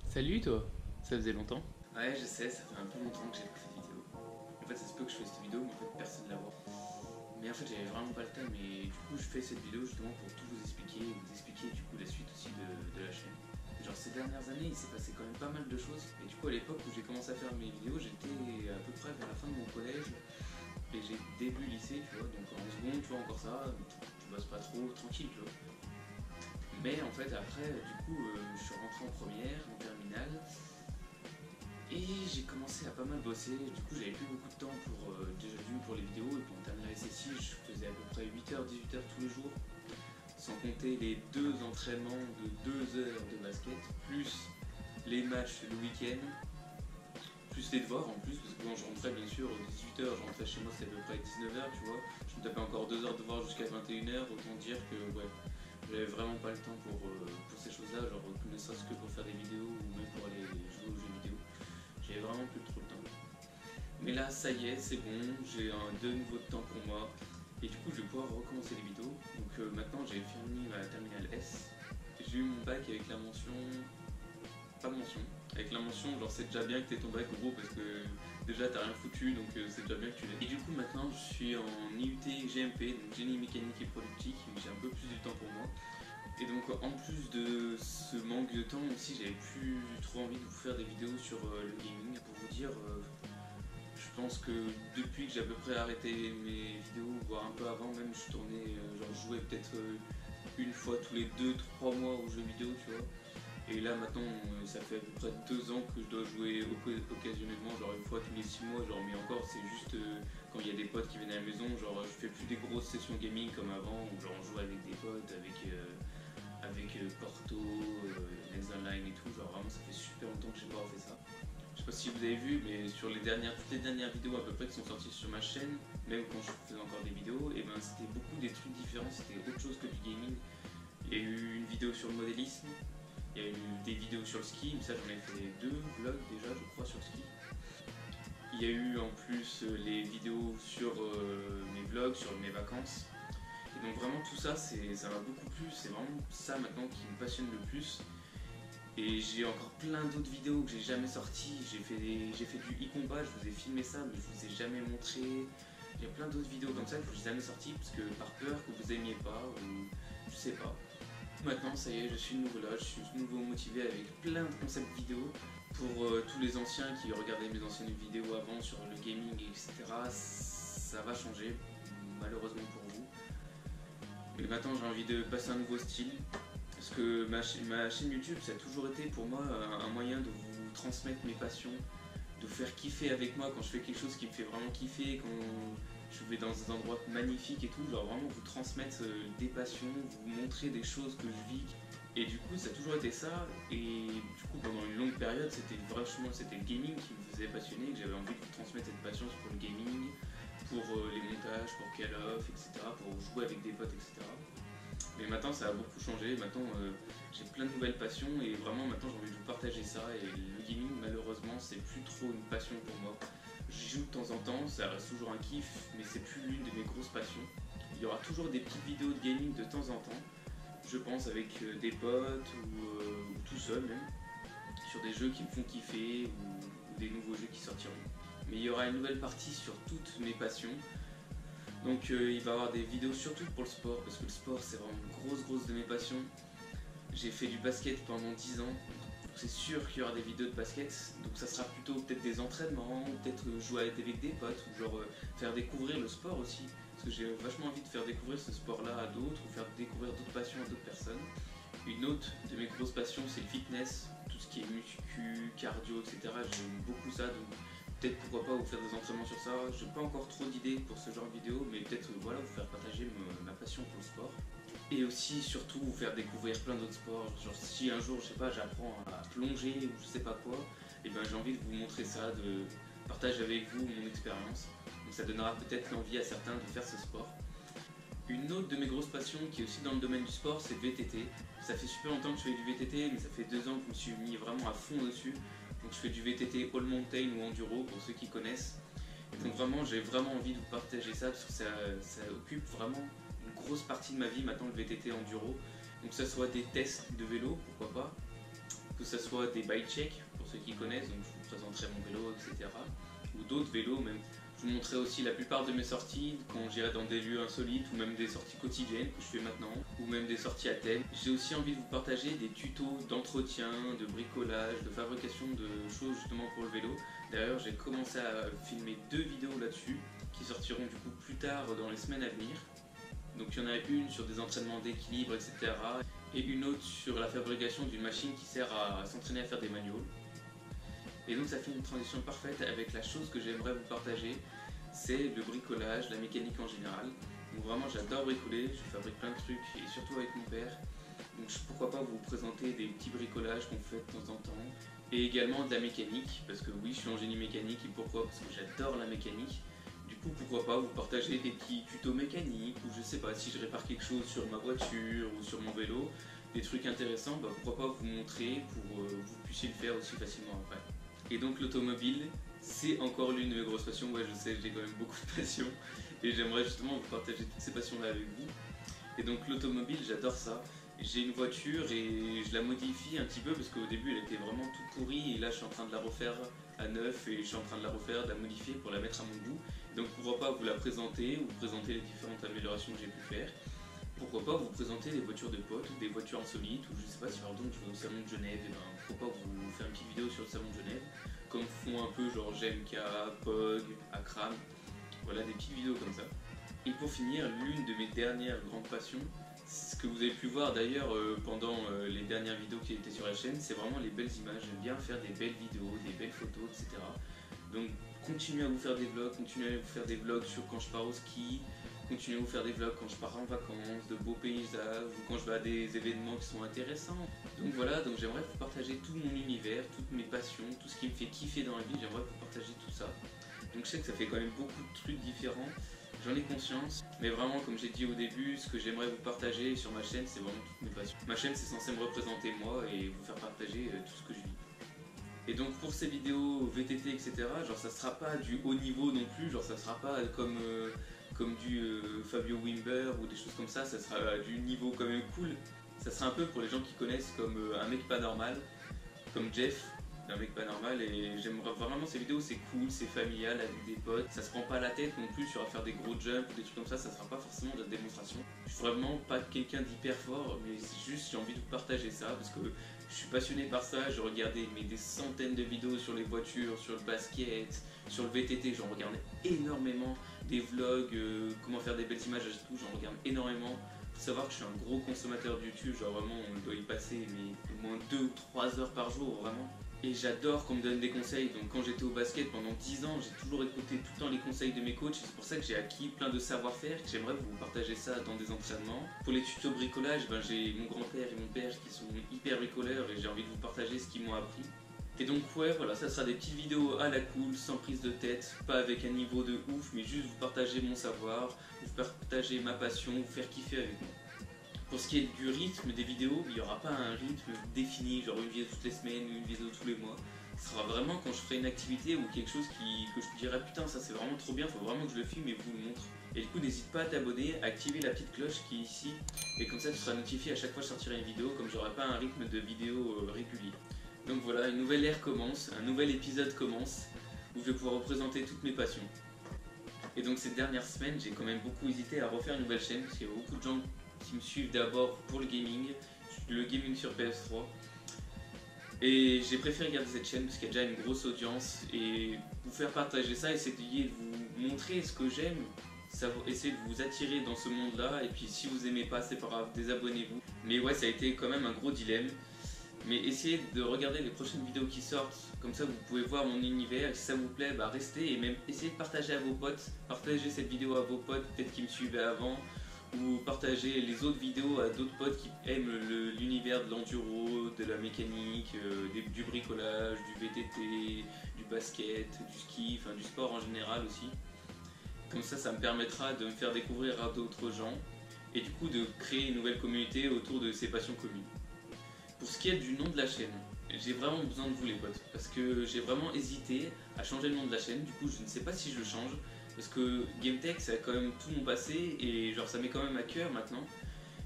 Salut toi, ça faisait longtemps. Ouais, je sais, ça fait un peu longtemps que j'ai pas fait de vidéo. En fait, ça se peut que je fasse cette vidéo, mais en fait, personne ne la voit. Mais en fait, j'avais vraiment pas le temps, et du coup, je fais cette vidéo justement pour tout vous expliquer, et vous expliquer du coup la suite aussi de la chaîne. Genre, ces dernières années, il s'est passé quand même pas mal de choses. Et du coup, à l'époque où j'ai commencé à faire mes vidéos, j'étais à peu près vers la fin de mon collège, et j'ai début lycée, tu vois, donc en seconde, tu vois, encore ça, tu bosses pas trop, tranquille, tu vois. Mais en fait, après, du coup, je suis rentré en première, en terminale, et j'ai commencé à pas mal bosser. Du coup, j'avais plus beaucoup de temps pour, déjà d'une pour les vidéos, et pour en terminale SSI, je faisais à peu près 8h, 18h tous les jours, sans compter les 2 entraînements de 2 heures de basket, plus les matchs le week-end, plus les devoirs en plus, parce que quand je rentrais, bien sûr, 18h, je rentrais chez moi, c'était à peu près 19h, tu vois. Je me tapais encore 2 heures de devoirs jusqu'à 21h, autant dire que, ouais, j'avais vraiment pas le temps pour ces choses-là, genre ne serait-ce que pour faire des vidéos ou même pour aller jouer aux jeux vidéo. J'avais vraiment plus trop le temps. Mais là, ça y est, c'est bon, j'ai de nouveau de temps pour moi. Et du coup, je vais pouvoir recommencer les vidéos. Donc maintenant, j'ai fini ma terminale S. J'ai eu mon bac avec la mention... Pas mention. Avec la mention, genre c'est déjà bien que t'aies ton bac gros parce que déjà t'as rien foutu, donc c'est déjà bien que tu l'aies. Et du coup, maintenant, je suis en IUT GMP, donc génie mécanique et productique. J'ai un peu plus de temps pour moi. Et donc en plus de ce manque de temps aussi, j'avais plus trop envie de vous faire des vidéos sur le gaming. Pour vous dire, je pense que depuis que j'ai à peu près arrêté mes vidéos, voire un peu avant même, je tournais, genre je jouais peut-être une fois tous les 2-3 mois aux jeux vidéo, tu vois. Et là maintenant, ça fait à peu près 2 ans que je dois jouer occasionnellement, genre une fois tous les 6 mois, genre, mais encore c'est juste quand il y a des potes qui viennent à la maison, genre je fais plus des grosses sessions gaming comme avant, où genre on joue avec des potes, avec Porto, Next Online et tout, genre vraiment ça fait super longtemps que j'ai pas refait ça. Je sais pas si vous avez vu, mais sur toutes les dernières vidéos à peu près qui sont sorties sur ma chaîne, même quand je faisais encore des vidéos, et ben c'était beaucoup des trucs différents, c'était autre chose que du gaming. Il y a eu une vidéo sur le modélisme, il y a eu des vidéos sur le ski, mais ça j'en ai fait 2 vlogs déjà je crois sur le ski. Il y a eu en plus les vidéos sur mes vlogs, sur mes vacances. Et donc vraiment tout ça, ça m'a beaucoup plu, c'est vraiment ça maintenant qui me passionne le plus. Et j'ai encore plein d'autres vidéos que j'ai jamais sorties. J'ai fait du e-combat, je vous ai filmé ça, mais je vous ai jamais montré. Il y a plein d'autres vidéos comme ça que je vous ai jamais sorties parce que par peur que vous aimiez pas ou je sais pas. Maintenant, ça y est, je suis de nouveau là, je suis de nouveau motivé avec plein de concepts vidéo. Pour tous les anciens qui regardaient mes anciennes vidéos avant sur le gaming, etc., ça va changer, malheureusement pour vous. Mais maintenant, j'ai envie de passer un nouveau style. Parce que ma chaîne YouTube, ça a toujours été pour moi un moyen de vous transmettre mes passions, de vous faire kiffer avec moi quand je fais quelque chose qui me fait vraiment kiffer, quand je vais dans des endroits magnifiques et tout, genre vraiment vous transmettre des passions, vous montrer des choses que je vis. Et du coup, ça a toujours été ça. Et du coup, pendant une longue période, c'était le gaming qui me faisait passionner, que j'avais envie de vous transmettre cette passion pour le gaming, pour les montages, pour Call of, etc., pour jouer avec des potes, etc. Mais maintenant ça a beaucoup changé, maintenant j'ai plein de nouvelles passions et vraiment maintenant j'ai envie de vous partager ça et le gaming malheureusement c'est plus trop une passion pour moi. J'y joue de temps en temps, ça reste toujours un kiff mais c'est plus l'une de mes grosses passions. Il y aura toujours des petites vidéos de gaming de temps en temps. je pense avec des potes ou tout seul même, sur des jeux qui me font kiffer ou des nouveaux jeux qui sortiront. Mais il y aura une nouvelle partie sur toutes mes passions. Donc il va y avoir des vidéos surtout pour le sport, parce que le sport c'est vraiment une grosse de mes passions. J'ai fait du basket pendant 10 ans, donc c'est sûr qu'il y aura des vidéos de basket. Donc ça sera plutôt peut-être des entraînements, peut-être jouer avec des potes, ou genre faire découvrir le sport aussi. Parce que j'ai vachement envie de faire découvrir ce sport-là à d'autres, ou faire découvrir d'autres passions à d'autres personnes. Une autre de mes grosses passions c'est le fitness, tout ce qui est muscu, cardio, etc. J'aime beaucoup ça, donc peut-être pourquoi pas vous faire des entraînements sur ça. Je n'ai pas encore trop d'idées pour ce genre de vidéo, mais peut-être voilà, vous faire partager ma passion pour le sport. Et aussi surtout vous faire découvrir plein d'autres sports. Genre si un jour je sais pas j'apprends à plonger ou je sais pas quoi, et ben j'ai envie de vous montrer ça, de partager avec vous mon expérience. Donc ça donnera peut-être l'envie à certains de faire ce sport. Une autre de mes grosses passions qui est aussi dans le domaine du sport, c'est le VTT. Ça fait super longtemps que je fais du VTT, mais ça fait 2 ans que je me suis mis vraiment à fond dessus. Donc je fais du VTT All Mountain ou Enduro pour ceux qui connaissent. Et donc vraiment j'ai vraiment envie de vous partager ça parce que ça occupe vraiment une grosse partie de ma vie maintenant, le VTT Enduro. Donc que ce soit des tests de vélo, pourquoi pas, que ce soit des bike checks pour ceux qui connaissent, donc je vous présenterai mon vélo, etc. Ou d'autres vélos même. Je vous montrerai aussi la plupart de mes sorties quand j'irai dans des lieux insolites ou même des sorties quotidiennes que je fais maintenant ou même des sorties à thème. J'ai aussi envie de vous partager des tutos d'entretien, de bricolage, de fabrication de choses justement pour le vélo. D'ailleurs j'ai commencé à filmer 2 vidéos là-dessus qui sortiront du coup plus tard dans les semaines à venir. Donc il y en a une sur des entraînements d'équilibre, etc. et une autre sur la fabrication d'une machine qui sert à s'entraîner à faire des manuals. Et donc ça fait une transition parfaite avec la chose que j'aimerais vous partager, c'est le bricolage, la mécanique en général. Donc vraiment j'adore bricoler, je fabrique plein de trucs et surtout avec mon père. Donc pourquoi pas vous présenter des petits bricolages qu'on fait de temps en temps. Et également de la mécanique, parce que oui je suis en génie mécanique et pourquoi? Parce que j'adore la mécanique. Du coup pourquoi pas vous partager des petits tutos mécaniques ou je sais pas si je répare quelque chose sur ma voiture ou sur mon vélo, des trucs intéressants, bah pourquoi pas vous montrer pour que vous puissiez le faire aussi facilement après. Et donc l'automobile, c'est encore l'une de mes grosses passions. Ouais, je sais, j'ai quand même beaucoup de passions et j'aimerais justement vous partager toutes ces passions-là avec vous. Et donc l'automobile, j'adore ça. J'ai une voiture et je la modifie un petit peu parce qu'au début elle était vraiment toute pourrie et là je suis en train de la refaire à neuf et je suis en train de la refaire, de la modifier pour la mettre à mon goût. Donc pourquoi pas vous la présenter ou vous présenter les différentes améliorations que j'ai pu faire. Pourquoi pas vous présenter des voitures de potes ou des voitures insolites ou je sais pas si par exemple je vais au salon de Genève, et ben pourquoi pas vous faire une petite vidéo sur le salon de Genève comme font un peu genre GMK, POG, Akram, voilà des petites vidéos comme ça. Et pour finir, l'une de mes dernières grandes passions, ce que vous avez pu voir d'ailleurs pendant les dernières vidéos qui étaient sur la chaîne, c'est vraiment les belles images. J'aime bien faire des belles vidéos, des belles photos, etc. Donc continuez à vous faire des vlogs, continuez à vous faire des vlogs sur quand je pars au ski, continuez à vous faire des vlogs quand je pars en vacances, de beaux paysages ou quand je vais à des événements qui sont intéressants. Donc voilà, donc j'aimerais vous partager tout mon univers, toutes mes passions, tout ce qui me fait kiffer dans la vie, j'aimerais vous partager tout ça. Donc je sais que ça fait quand même beaucoup de trucs différents, j'en ai conscience, mais vraiment comme j'ai dit au début, ce que j'aimerais vous partager sur ma chaîne, c'est vraiment toutes mes passions. Ma chaîne c'est censé me représenter moi et vous faire partager tout ce que je vis. Et donc pour ces vidéos VTT etc, genre ça sera pas du haut niveau non plus, genre ça sera pas comme du Fabio Wimber ou des choses comme ça sera du niveau quand même cool. Ça sera un peu pour les gens qui connaissent comme un mec pas normal, comme Jeff, un mec pas normal, et j'aimerais vraiment ces vidéos, c'est cool, c'est familial avec des potes, ça se prend pas la tête non plus sur à faire des gros jumps ou des trucs comme ça sera pas forcément de la démonstration. Je suis vraiment pas quelqu'un d'hyper fort, mais c'est juste j'ai envie de vous partager ça parce que je suis passionné par ça, j'ai regardé des centaines de vidéos sur les voitures, sur le basket, sur le VTT, j'en regarde énormément, des vlogs, comment faire des belles images et tout, j'en regarde énormément. Faut savoir que je suis un gros consommateur de YouTube, genre vraiment on doit y passer mais au moins 2 ou 3 heures par jour vraiment. Et j'adore qu'on me donne des conseils, donc quand j'étais au basket pendant 10 ans, j'ai toujours écouté tout le temps les conseils de mes coachs, et c'est pour ça que j'ai acquis plein de savoir-faire, que j'aimerais vous partager ça dans des entraînements. Pour les tutos bricolage, j'ai mon grand-père et mon père qui sont hyper bricoleurs et j'ai envie de vous partager ce qu'ils m'ont appris. Et donc ouais, voilà, ça sera des petites vidéos à la cool, sans prise de tête, pas avec un niveau de ouf, mais juste vous partager mon savoir, vous partager ma passion, vous faire kiffer avec moi. Pour ce qui est du rythme des vidéos, il n'y aura pas un rythme défini, genre une vidéo toutes les semaines ou une vidéo tous les mois. Ce sera vraiment quand je ferai une activité ou quelque chose que je dirai putain ça c'est vraiment trop bien, faut vraiment que je le filme et vous le montre. Et du coup n'hésite pas à t'abonner, à activer la petite cloche qui est ici et comme ça tu seras notifié à chaque fois que je sortirai une vidéo comme j'aurai pas un rythme de vidéo régulier. Donc voilà, une nouvelle ère commence, un nouvel épisode commence où je vais pouvoir représenter toutes mes passions. Et donc ces dernières semaines j'ai quand même beaucoup hésité à refaire une nouvelle chaîne parce qu'il y a beaucoup de gens qui me suivent d'abord pour le gaming sur PS3. Et j'ai préféré garder cette chaîne parce qu'il y a déjà une grosse audience et vous faire partager ça, essayer de vous montrer ce que j'aime, essayer de vous attirer dans ce monde là et puis si vous aimez pas c'est pas grave, désabonnez-vous. Mais ouais ça a été quand même un gros dilemme. Mais essayez de regarder les prochaines vidéos qui sortent, comme ça vous pouvez voir mon univers, et si ça vous plaît, bah restez et même essayez de partager à vos potes, partagez cette vidéo à vos potes, peut-être qui me suivaient avant, ou partagez les autres vidéos à d'autres potes qui aiment l'univers de l'enduro, de la mécanique, du bricolage, du VTT, du basket, du ski, enfin du sport en général aussi. Comme ça me permettra de me faire découvrir à d'autres gens et du coup de créer une nouvelle communauté autour de ces passions communes. Pour ce qui est du nom de la chaîne, j'ai vraiment besoin de vous les potes, parce que j'ai vraiment hésité à changer le nom de la chaîne, du coup je ne sais pas si je le change, parce que GameTech ça a quand même tout mon passé et genre ça m'est quand même à cœur maintenant.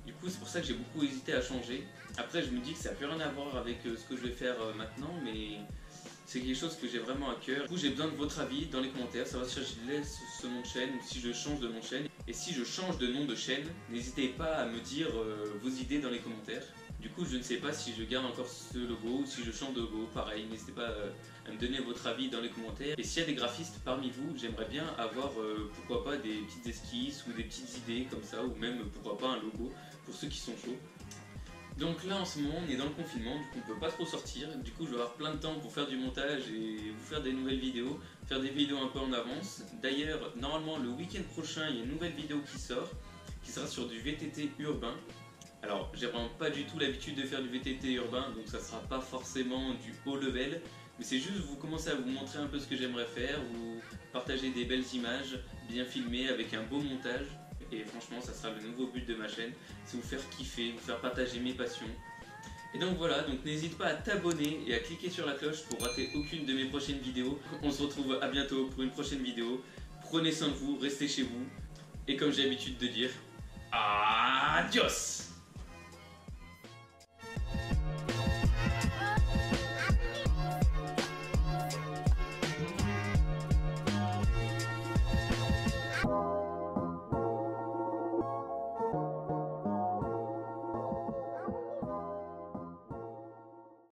Du coup c'est pour ça que j'ai beaucoup hésité à changer. Après je me dis que ça n'a plus rien à voir avec ce que je vais faire maintenant, mais c'est quelque chose que j'ai vraiment à cœur. Du coup j'ai besoin de votre avis dans les commentaires, savoir si je laisse ce nom de chaîne ou si je change de nom de chaîne. Et si je change de nom de chaîne, n'hésitez pas à me dire vos idées dans les commentaires. Du coup je ne sais pas si je garde encore ce logo ou si je change de logo, pareil, n'hésitez pas à me donner votre avis dans les commentaires. Et s'il y a des graphistes parmi vous, j'aimerais bien avoir pourquoi pas des petites esquisses ou des petites idées comme ça, ou même pourquoi pas un logo pour ceux qui sont chauds. Donc là en ce moment on est dans le confinement, du coup on peut pas trop sortir, du coup je vais avoir plein de temps pour faire du montage et vous faire des nouvelles vidéos, faire des vidéos un peu en avance. D'ailleurs normalement le week-end prochain il y a une nouvelle vidéo qui sort, qui sera sur du VTT urbain. Alors j'ai vraiment pas du tout l'habitude de faire du VTT urbain, donc ça sera pas forcément du haut level, mais c'est juste vous commencer à vous montrer un peu ce que j'aimerais faire, vous partager des belles images, bien filmées avec un beau montage. Et franchement ça sera le nouveau but de ma chaîne, c'est vous faire kiffer, vous faire partager mes passions. Et donc voilà, donc n'hésite pas à t'abonner et à cliquer sur la cloche pour rater aucune de mes prochaines vidéos. On se retrouve à bientôt pour une prochaine vidéo. Prenez soin de vous, restez chez vous. Et comme j'ai l'habitude de dire, adios!